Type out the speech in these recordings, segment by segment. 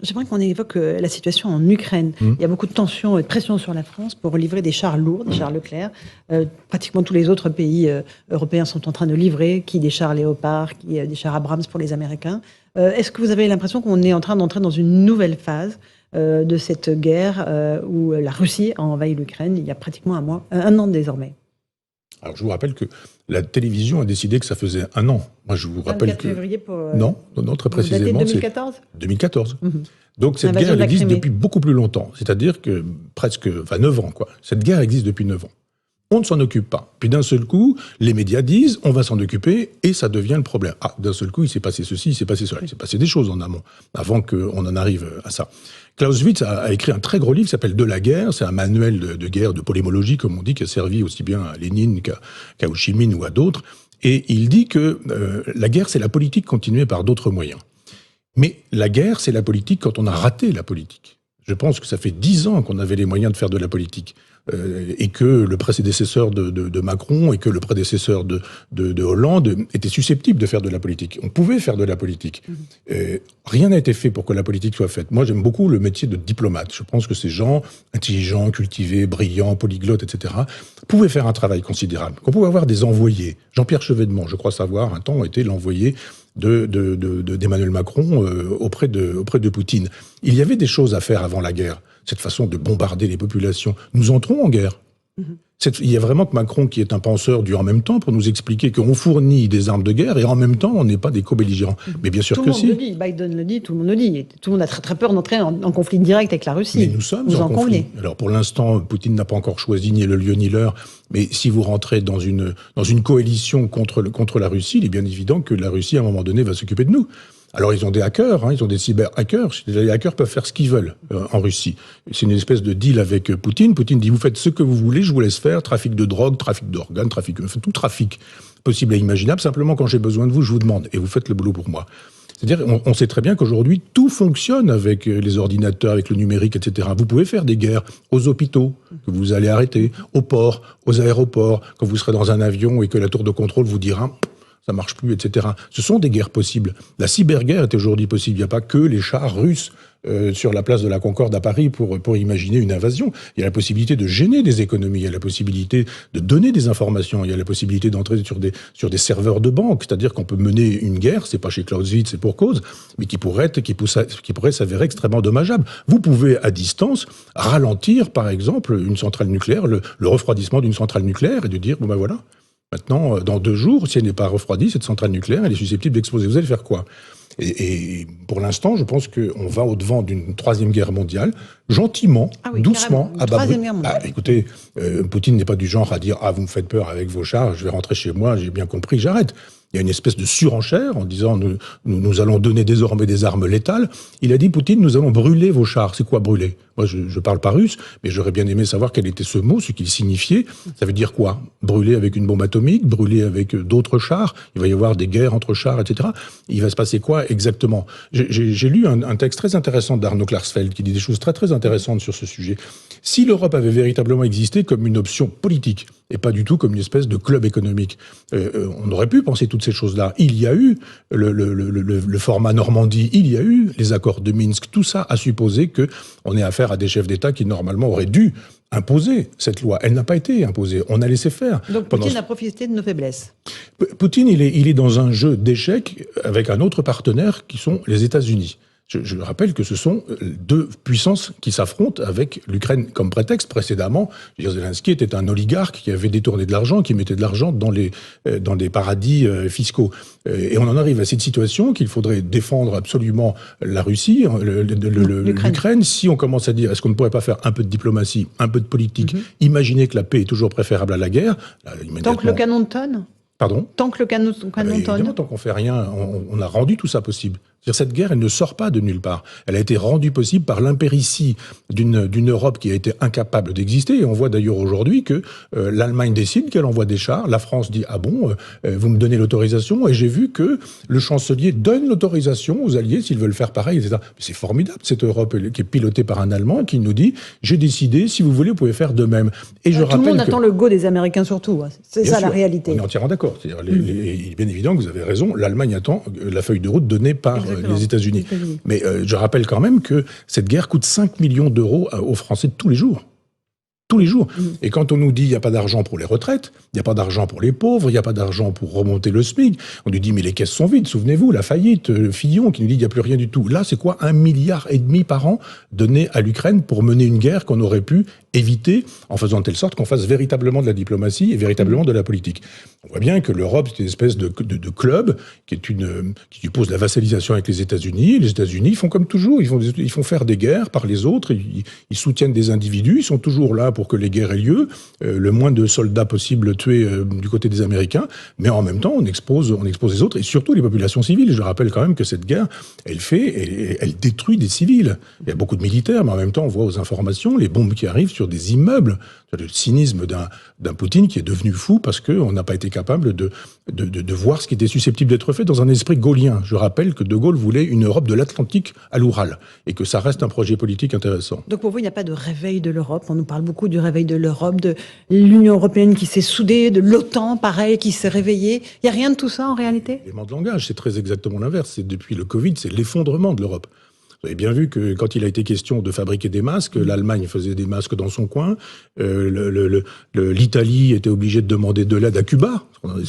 J'aimerais qu'on évoque la situation en Ukraine. Il y a beaucoup de tensions et de pression sur la France pour livrer des chars lourds, des chars Leclerc. Pratiquement tous les autres pays européens sont en train de livrer, qui des chars Léopard, qui des chars Abrams pour les Américains. Est-ce que vous avez l'impression qu'on est en train d'entrer dans une nouvelle phase de cette guerre où la Russie a envahi l'Ukraine il y a pratiquement un an désormais? Alors, je vous rappelle que la télévision a décidé que ça faisait un an. Moi, je vous rappelle 24 que... février pour... Non, très précisément. 2014 2014. Donc, cette guerre, elle existe depuis beaucoup plus longtemps. C'est-à-dire que 9 ans, quoi. Cette guerre existe depuis 9 ans. On ne s'en occupe pas. Puis d'un seul coup, les médias disent on va s'en occuper et ça devient le problème. Ah, d'un seul coup, il s'est passé ceci, il s'est passé cela. Il s'est passé des choses en amont, avant qu'on en arrive à ça. Clausewitz a écrit un très gros livre qui s'appelle De la guerre. C'est un manuel de guerre, de polémologie, comme on dit, qui a servi aussi bien à Lénine qu'à Ho Chi Minh ou à d'autres. Et il dit que la guerre, c'est la politique continuée par d'autres moyens. Mais la guerre, c'est la politique quand on a raté la politique. Je pense que ça fait 10 ans qu'on avait les moyens de faire de la politique. Et que le prédécesseur de Macron et que le prédécesseur de Hollande étaient susceptibles de faire de la politique. On pouvait faire de la politique. Rien n'a été fait pour que la politique soit faite. Moi, j'aime beaucoup le métier de diplomate. Je pense que ces gens intelligents, cultivés, brillants, polyglottes, etc., pouvaient faire un travail considérable. Qu'on pouvait avoir des envoyés. Jean-Pierre Chevènement, je crois savoir, un temps, était l'envoyé d'Emmanuel Macron auprès de Poutine. Il y avait des choses à faire avant la guerre. Cette façon de bombarder les populations. Nous entrons en guerre. Il y a vraiment que Macron, qui est un penseur du en même temps, pour nous expliquer qu'on fournit des armes de guerre et en même temps, on n'est pas des co-belligérants. Mais bien sûr que si. Tout le monde le dit, Biden le dit, tout le monde le dit. Tout le monde a très, très peur d'entrer en conflit direct avec la Russie. Mais nous sommes en conflit. Alors pour l'instant, Poutine n'a pas encore choisi ni le lieu ni l'heure. Mais si vous rentrez dans une coalition contre la Russie, il est bien évident que la Russie, à un moment donné, va s'occuper de nous. Alors ils ont des hackers, ils ont des cyber-hackers. Les hackers peuvent faire ce qu'ils veulent en Russie. C'est une espèce de deal avec Poutine. Poutine dit, vous faites ce que vous voulez, je vous laisse faire. Trafic de drogue, trafic d'organes, tout trafic possible et imaginable. Simplement, quand j'ai besoin de vous, je vous demande. Et vous faites le boulot pour moi. C'est-à-dire, on sait très bien qu'aujourd'hui, tout fonctionne avec les ordinateurs, avec le numérique, etc. Vous pouvez faire des guerres aux hôpitaux, que vous allez arrêter, aux ports, aux aéroports, quand vous serez dans un avion et que la tour de contrôle vous dira... ça marche plus, etc. Ce sont des guerres possibles. La cyberguerre est aujourd'hui possible. Il n'y a pas que les chars russes sur la place de la Concorde à Paris pour imaginer une invasion. Il y a la possibilité de gêner des économies, il y a la possibilité de donner des informations, il y a la possibilité d'entrer sur des serveurs de banque, c'est-à-dire qu'on peut mener une guerre, c'est pas chez Clausewitz, c'est pour cause, mais qui pourrait s'avérer extrêmement dommageable. Vous pouvez, à distance, ralentir, par exemple, une centrale nucléaire, le refroidissement d'une centrale nucléaire, et de dire, bon ben voilà, maintenant, dans 2 jours, si elle n'est pas refroidie, cette centrale nucléaire, elle est susceptible d'exploser. Vous allez faire quoi ? Et pour l'instant, je pense qu'on va au-devant d'une 3e guerre mondiale, gentiment, doucement. Écoutez, Poutine n'est pas du genre à dire « Ah, vous me faites peur avec vos chars, je vais rentrer chez moi, j'ai bien compris, j'arrête ». Il y a une espèce de surenchère en disant nous allons donner désormais des armes létales. Il a dit, Poutine, nous allons brûler vos chars. C'est quoi brûler ? Moi, je parle pas russe, mais j'aurais bien aimé savoir quel était ce mot, ce qu'il signifiait. Ça veut dire quoi ? Brûler avec une bombe atomique, brûler avec d'autres chars. Il va y avoir des guerres entre chars, etc. Il va se passer quoi exactement ? J'ai lu un texte très intéressant d'Arno Klarsfeld qui dit des choses très très intéressantes sur ce sujet. Si l'Europe avait véritablement existé comme une option politique et pas du tout comme une espèce de club économique, on aurait pu penser toutes ces choses-là. Il y a eu le format Normandie, il y a eu les accords de Minsk. Tout ça a supposé qu'on ait affaire à des chefs d'État qui normalement auraient dû imposer cette loi. Elle n'a pas été imposée. On a laissé faire. Donc Poutine a profité de nos faiblesses. Poutine, il est dans un jeu d'échecs avec un autre partenaire qui sont les États-Unis. Je rappelle que ce sont 2 puissances qui s'affrontent avec l'Ukraine comme prétexte. Précédemment, Zelensky était un oligarque qui avait détourné de l'argent, qui mettait de l'argent dans des paradis fiscaux. Et on en arrive à cette situation qu'il faudrait défendre absolument la Russie, l'Ukraine. Si on commence à dire, est-ce qu'on ne pourrait pas faire un peu de diplomatie, un peu de politique, imaginer que la paix est toujours préférable à la guerre, là, immédiatement... Tant que le canon tonne ? Pardon ? Tant que le canon tonne ? Tant qu'on fait rien, on a rendu tout ça possible. C'est-à-dire, cette guerre, elle ne sort pas de nulle part. Elle a été rendue possible par l'impéritie d'une Europe qui a été incapable d'exister. Et on voit d'ailleurs aujourd'hui que l'Allemagne décide qu'elle envoie des chars. La France dit « Ah bon, vous me donnez l'autorisation ?» Et j'ai vu que le chancelier donne l'autorisation aux alliés s'ils veulent faire pareil, etc. Mais c'est formidable, cette Europe qui est pilotée par un Allemand qui nous dit « J'ai décidé, si vous voulez, vous pouvez faire de même. » Et tout le monde attend le go des Américains surtout. C'est ça la réalité. On est entièrement d'accord. C'est-à-dire, bien évident que vous avez raison, l'Allemagne attend la feuille de route donnée par les États-Unis. Mais je rappelle quand même que cette guerre coûte 5 millions d'euros aux Français tous les jours. Tous les jours. Et quand on nous dit il n'y a pas d'argent pour les retraites, il n'y a pas d'argent pour les pauvres, il n'y a pas d'argent pour remonter le SMIC, on nous dit mais les caisses sont vides, souvenez-vous, la faillite, Fillon qui nous dit il n'y a plus rien du tout. Là, c'est quoi 1,5 milliard par an donné à l'Ukraine pour mener une guerre qu'on aurait pu éviter en faisant de telle sorte qu'on fasse véritablement de la diplomatie et véritablement de la politique. On voit bien que l'Europe, c'est une espèce de club qui suppose la vassalisation avec les États-Unis. Les États-Unis font comme toujours, ils font faire des guerres par les autres, ils soutiennent des individus, ils sont toujours là pour que les guerres aient lieu, le moins de soldats possible tués du côté des Américains, mais en même temps, on expose les autres, et surtout les populations civiles. Je rappelle quand même que cette guerre, elle détruit des civils. Il y a beaucoup de militaires, mais en même temps, on voit aux informations les bombes qui arrivent sur des immeubles. Le cynisme d'un Poutine qui est devenu fou parce qu'on n'a pas été capable de voir ce qui était susceptible d'être fait dans un esprit gaullien. Je rappelle que De Gaulle voulait une Europe de l'Atlantique à l'Oural, et que ça reste un projet politique intéressant. Donc pour vous, il n'y a pas de réveil de l'Europe. On nous parle beaucoup du réveil de l'Europe, de l'Union européenne qui s'est soudée, de l'OTAN, pareil, qui s'est réveillée. Il n'y a rien de tout ça en réalité ? Élément de langage, c'est très exactement l'inverse. C'est depuis le Covid, c'est l'effondrement de l'Europe. Vous avez bien vu que quand il a été question de fabriquer des masques, l'Allemagne faisait des masques dans son coin, l'Italie était obligée de demander de l'aide à Cuba.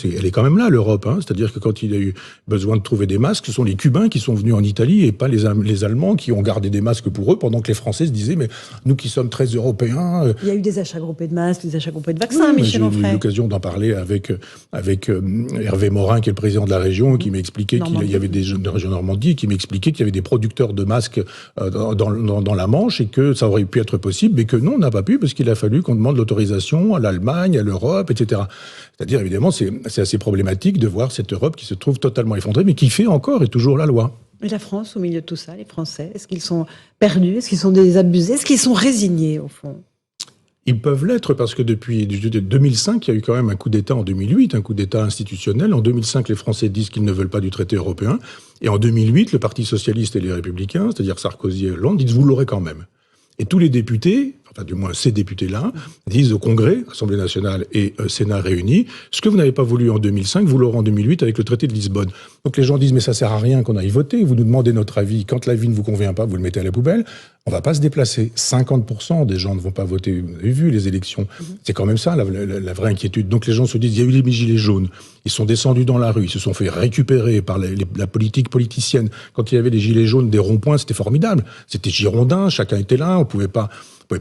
Elle est quand même là, l'Europe. C'est-à-dire que quand il a eu besoin de trouver des masques, ce sont les Cubains qui sont venus en Italie et pas les Allemands qui ont gardé des masques pour eux, pendant que les Français se disaient, mais nous qui sommes très européens... Il y a eu des achats groupés de masques, des achats groupés de vaccins, Michel Onfray. J'ai eu l'occasion d'en parler avec Hervé Morin, qui est le président de la région, qui m'expliquait qu'il y avait de région Normandie, qui m'expliquait qu'il y avait des producteurs de masques dans la Manche, et que ça aurait pu être possible, mais que non, on n'a pas pu, parce qu'il a fallu qu'on demande l'autorisation à l'Allemagne, à l'Europe, etc. C'est-à-dire, évidemment, c'est assez problématique de voir cette Europe qui se trouve totalement effondrée, mais qui fait encore et toujours la loi. Et la France, au milieu de tout ça, les Français, est-ce qu'ils sont perdus? Est-ce qu'ils sont désabusés? Est-ce qu'ils sont résignés, au fond? Ils peuvent l'être, parce que depuis 2005, il y a eu quand même un coup d'État en 2008, un coup d'État institutionnel. En 2005, les Français disent qu'ils ne veulent pas du traité européen. Et en 2008, le Parti socialiste et les Républicains, c'est-à-dire Sarkozy et Hollande, disent « vous l'aurez quand même ». Et tous les députés, enfin du moins ces députés-là, disent au Congrès, Assemblée nationale et Sénat réunis, ce que vous n'avez pas voulu en 2005, vous l'aurez en 2008 avec le traité de Lisbonne. Donc les gens disent, mais ça sert à rien qu'on aille voter, vous nous demandez notre avis, quand l'avis ne vous convient pas, vous le mettez à la poubelle, on va pas se déplacer. 50% des gens ne vont pas voter, vous avez vu les élections, c'est quand même ça la vraie inquiétude. Donc les gens se disent, il y a eu les gilets jaunes, ils sont descendus dans la rue, ils se sont fait récupérer par la politique politicienne. Quand il y avait les gilets jaunes des ronds-points, c'était formidable, c'était girondin, chacun était là, on pouvait pas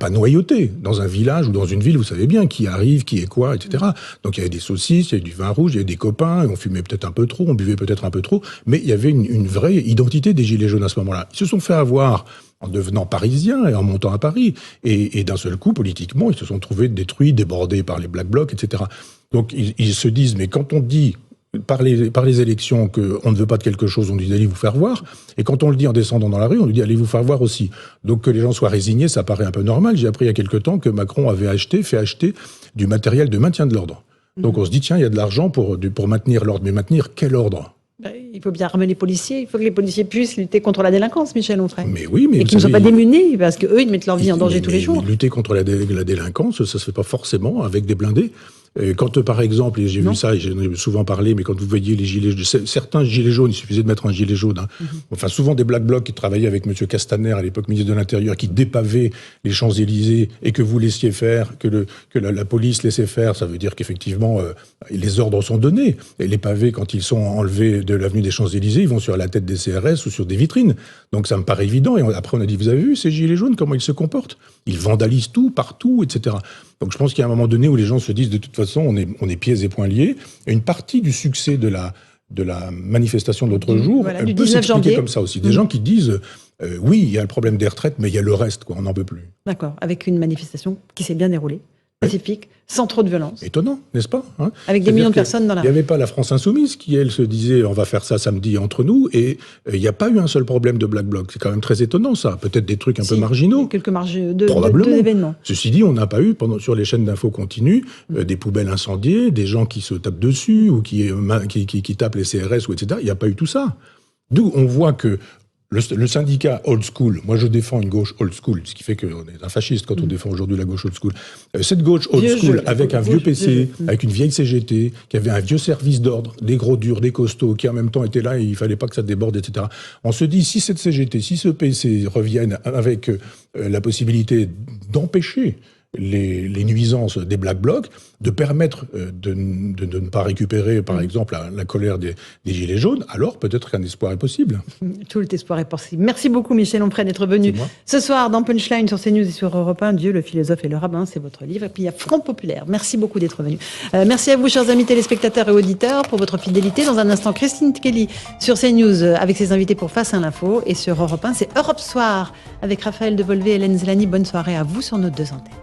noyauter dans un village ou dans une ville, vous savez bien qui arrive, qui est quoi, etc. Donc il y avait des saucisses, il y avait du vin rouge, il y avait des copains, on fumait peut-être un peu trop, on buvait peut-être un peu trop, mais il y avait une vraie identité des gilets jaunes à ce moment-là. Ils se sont fait avoir en devenant parisiens et en montant à Paris. Et d'un seul coup, politiquement, ils se sont trouvés détruits, débordés par les Black Blocs, etc. Donc ils se disent, mais quand on dit par les élections qu'on ne veut pas de quelque chose, on dit allez vous faire voir, et quand on le dit en descendant dans la rue, on lui dit allez vous faire voir aussi. Donc que les gens soient résignés, ça paraît un peu normal. J'ai appris il y a quelque temps que Macron avait fait acheter du matériel de maintien de l'ordre. Donc on se dit tiens, il y a de l'argent pour maintenir l'ordre, mais maintenir quel ordre ? Il faut bien armer les policiers, il faut que les policiers puissent lutter contre la délinquance, Michel Onfray. Mais oui, mais et qu'ils ne soient pas démunis, parce qu'eux, ils mettent leur vie en danger tous les jours. Lutter contre la délinquance, ça se fait pas forcément avec des blindés. Quand, par exemple, et j'ai vu ça, et j'en ai souvent parlé, mais quand vous voyez les gilets jaunes, certains gilets jaunes, il suffisait de mettre un gilet jaune. Enfin, souvent des Black Blocs qui travaillaient avec M. Castaner, à l'époque ministre de l'Intérieur, qui dépavaient les Champs-Élysées et que vous laissiez faire, que la police laissait faire, ça veut dire qu'effectivement, les ordres sont donnés. Et les pavés, quand ils sont enlevés de l'avenue des Champs-Élysées, ils vont sur la tête des CRS ou sur des vitrines. Donc ça me paraît évident. Et après, on a dit, vous avez vu ces gilets jaunes, comment ils se comportent? Ils vandalisent tout, partout, etc. Donc je pense qu'il y a un moment donné où les gens se disent de toute façon on est pieds et poings liés. Et une partie du succès de la manifestation de l'autre jour peut s'expliquer comme ça aussi. Des gens qui disent oui, il y a le problème des retraites, mais il y a le reste, quoi, on n'en peut plus. D'accord, avec une manifestation qui s'est bien déroulée, pacifique, sans trop de violence. Étonnant, n'est-ce pas, Avec des millions de personnes dans la rue. Il n'y avait pas la France Insoumise qui, elle, se disait on va faire ça samedi entre nous, et il n'y a pas eu un seul problème de Black Bloc. C'est quand même très étonnant, ça. Peut-être des trucs un peu marginaux. Quelques d'événements. Ceci dit, on n'a pas eu, sur les chaînes d'infos continues, des poubelles incendiées, des gens qui se tapent dessus, ou qui tapent les CRS, ou etc. Il n'y a pas eu tout ça. D'où on voit que Le syndicat old school, moi je défends une gauche old school, ce qui fait qu'on est un fasciste quand on défend aujourd'hui la gauche old school. Cette gauche old school, avec un vieux PC, avec une vieille CGT, qui avait un vieux service d'ordre, des gros durs, des costauds, qui en même temps étaient là et il fallait pas que ça déborde, etc. On se dit, si cette CGT, si ce PC reviennent avec la possibilité d'empêcher les nuisances des Black Blocs, de permettre de ne pas récupérer, par exemple, la colère des Gilets jaunes, alors peut-être qu'un espoir est possible. Tout l'espoir est possible. Merci beaucoup, Michel Onfray, d'être venu ce soir dans Punchline sur CNews et sur Europe 1. Dieu, le philosophe et le rabbin, c'est votre livre. Et puis il y a Front Populaire. Merci beaucoup d'être venu. Merci à vous, chers amis téléspectateurs et auditeurs, pour votre fidélité. Dans un instant, Christine Kelly sur CNews avec ses invités pour Face à l'info. Et sur Europe 1, c'est Europe Soir avec Raphaël Devolvé et Hélène Zélani. Bonne soirée à vous sur nos 2 antennes.